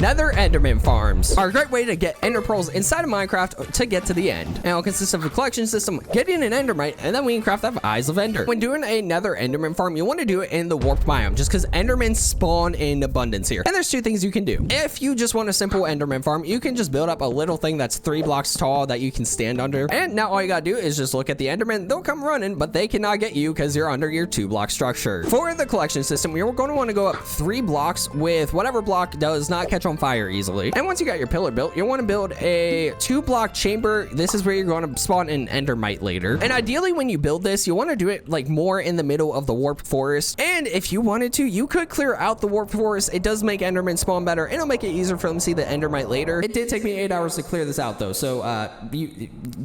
Nether Enderman farms are a great way to get ender pearls inside of Minecraft to get to the end. And it'll consist of a collection system, getting an endermite, and then we can craft up eyes of ender. When doing a Nether Enderman farm, you want to do it in the warped biome, just because endermen spawn in abundance here. And there's two things you can do. If you just want a simple enderman farm, you can just build up a little thing that's 3 blocks tall that you can stand under. And now all you gotta do is just look at the enderman. They'll come running, but they cannot get you because you're under your 2-block structure. For the collection system, you're going to want to go up 3 blocks with whatever block does not catch on fire easily. And once you got your pillar built, you want to build a 2-block chamber. This is where you're going to spawn an endermite later. And ideally, when you build this, you want to do it like more in the middle of the warped forest. And if you wanted to, you could clear out the warped forest. It does make endermen spawn better, and it'll make it easier for them to see the endermite later. It did take me 8 hours to clear this out though, so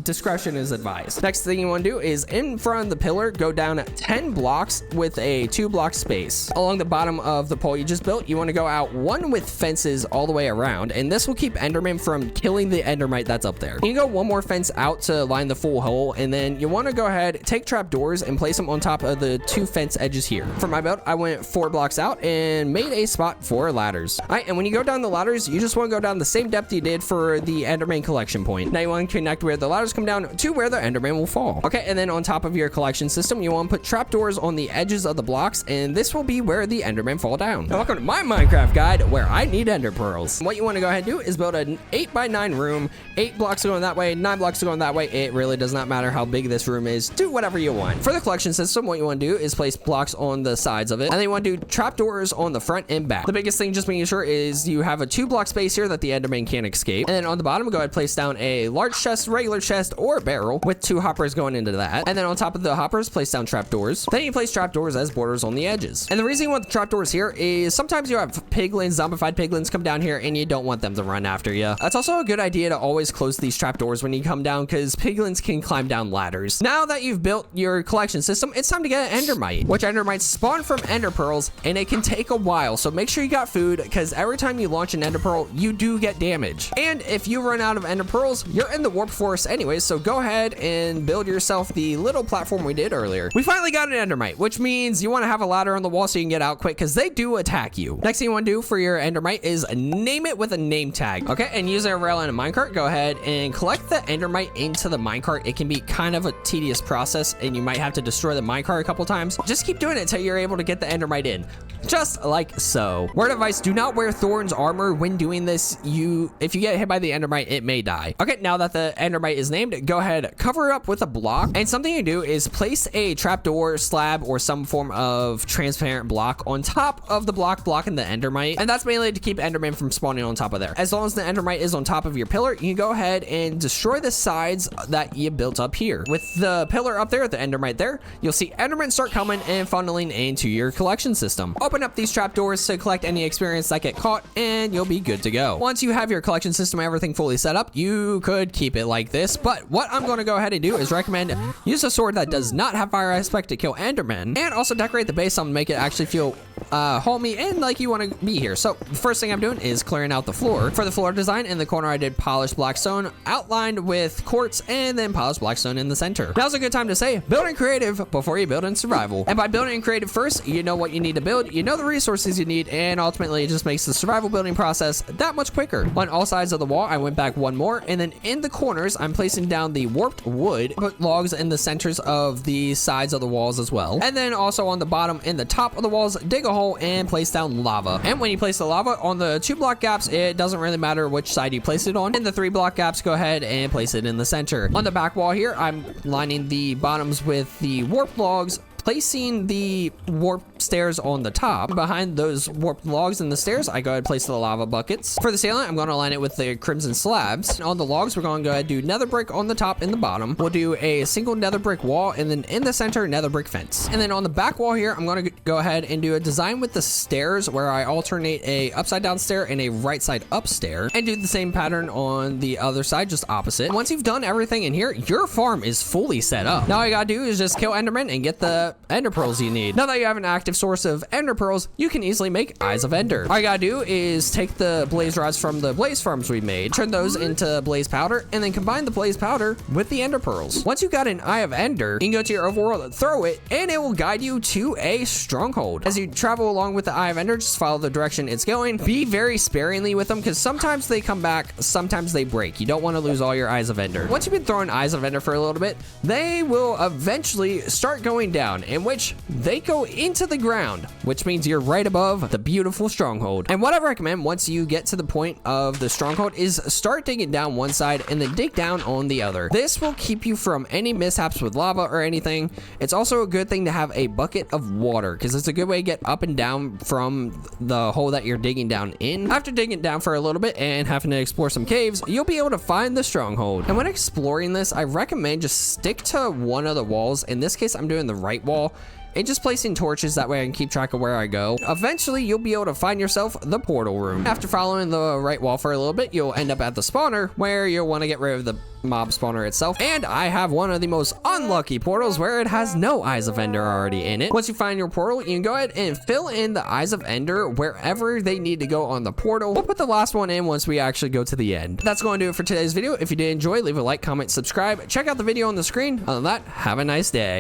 discretion is advised. Next thing you want to do is in front of the pillar, go down 10 blocks with a 2-block space. Along the bottom of the pole you just built, you want to go out 1 with fences all the way around, and this will keep endermen from killing the endermite that's up there. You can go 1 more fence out to line the full hole, and then you want to go ahead, take trapdoors and place them on top of the 2 fence edges here. For my build, I went 4 blocks out and made a spot for ladders. All right, and when you go down the ladders, you just want to go down the same depth you did for the enderman collection point. Now you want to connect where the ladders come down to where the enderman will fall. Okay, and then on top of your collection system, you want to put trapdoors on the edges of the blocks, and this will be where the endermen fall down. Now welcome to my Minecraft guide where I need ender pearls. What you want to go ahead and do is build an 8x9 room, 8 blocks going that way, 9 blocks going that way. It really does not matter how big this room is. Do whatever you want. For the collection system, what you want to do is place blocks on the sides of it, and then you want to do trapdoors on the front and back. The biggest thing, just making sure, is you have a 2-block space here that the enderman can't escape. And then on the bottom, go ahead and place down a large chest, regular chest, or barrel with 2 hoppers going into that. And then on top of the hoppers, place down trapdoors. Then you place trapdoors as borders on the edges. And the reason you want the trapdoors here is sometimes you have piglins, zombified piglins come down here, and you don't want them to run after you. It's also a good idea to always close these trapdoors when you come down, because piglins can climb down ladders. Now that you've built your collection system, it's time to get an endermite, which endermites spawn from ender pearls, and it can take a while. So make sure you got food, because every time you launch an ender pearl, you do get damage. And if you run out of ender pearls, you're in the warp forest anyways, so go ahead and build yourself the little platform we did earlier. We finally got an endermite, which means you want to have a ladder on the wall so you can get out quick, because they do attack you. Next thing you want to do for your endermite is name it with a name tag. Okay, and using a rail and a minecart, go ahead and collect the endermite into the minecart. It can be kind of a tedious process, and you might have to destroy the minecart a couple times. Just keep doing it until you're able to get the endermite in. Just like so. Word of advice, do not wear Thorn's armor when doing this. If you get hit by the endermite, it may die. Okay, now that the endermite is named, go ahead, cover up with a block. And something you do is place a trapdoor, slab, or some form of transparent block on top of the block blocking the endermite. And that's mainly to keep endermen from spawning on top of there. As long as the endermite is on top of your pillar, you can go ahead and destroy the sides that you built up here. With the pillar up there, the endermite there, you'll see endermen start coming and funneling into your collection system. Open up these trapdoors to collect any experience that get caught, and you'll be good to go. Once you have your collection system, everything fully set up, you could keep it like this, but what I'm going to go ahead and do is recommend use a sword that does not have fire aspect to kill endermen, and also decorate the base to make it actually feel homey and like you want to be here. So the first thing I'm doing is clearing out the floor. For the floor design, in the corner I did polished black stone outlined with quartz, and then polished black stone in the center. Now's a good time to say build in creative before you build in survival. And by building in creative first, you know what you need to build, you know the resources you need, and ultimately it just makes the survival building process that much quicker. On all sides of the wall, I went back 1 more, and then in the corners I'm placing down the warped wood, put logs in the centers of the sides of the walls as well. And then also on the bottom in the top of the walls, dig a hole and place down lava. And when you place the lava on the 2-block gaps, it doesn't really matter which side you place it on. In the 3-block gaps, go ahead and place it in the center. On the back wall here, I'm lining the bottoms with the warped logs, placing the warp stairs on the top. Behind those warped logs and the stairs, I go ahead and place the lava buckets. For the ceiling, I'm going to line it with the crimson slabs. On the logs, we're going to go ahead and do nether brick on the top and the bottom. We'll do a single nether brick wall, and then in the center, nether brick fence. And then on the back wall here, I'm going to go ahead and do a design with the stairs where I alternate a upside down stair and a right side up stair, and do the same pattern on the other side, just opposite. Once you've done everything in here, your farm is fully set up. Now all you gotta do is just kill endermen and get the what ender pearls you need. Now that you have an active source of ender pearls, you can easily make eyes of ender. All you gotta do is take the blaze rods from the blaze farms we made, turn those into blaze powder, and then combine the blaze powder with the ender pearls. Once you got an eye of ender, you can go to your overworld and throw it, and it will guide you to a stronghold. As you travel along with the eye of ender, just follow the direction it's going. Be very sparingly with them, because sometimes they come back, sometimes they break. You don't want to lose all your eyes of ender. Once you've been throwing eyes of ender for a little bit, they will eventually start going down, in which they go into the ground, which means you're right above the beautiful stronghold. And what I recommend once you get to the point of the stronghold is start digging down one side and then dig down on the other. This will keep you from any mishaps with lava or anything. It's also a good thing to have a bucket of water, because it's a good way to get up and down from the hole that you're digging down in. After digging down for a little bit and having to explore some caves, you'll be able to find the stronghold. And when exploring this, I recommend just stick to one of the walls. In this case, I'm doing the right wall, and just placing torches, that way I can keep track of where I go. Eventually, you'll be able to find yourself the portal room. After following the right wall for a little bit, you'll end up at the spawner, where you'll want to get rid of the mob spawner itself. And I have one of the most unlucky portals where it has no eyes of ender already in it. Once you find your portal, you can go ahead and fill in the eyes of ender wherever they need to go on the portal. We'll put the last one in once we actually go to the end. That's going to do it for today's video. If you did enjoy, leave a like, comment, subscribe. Check out the video on the screen. Other than that, have a nice day.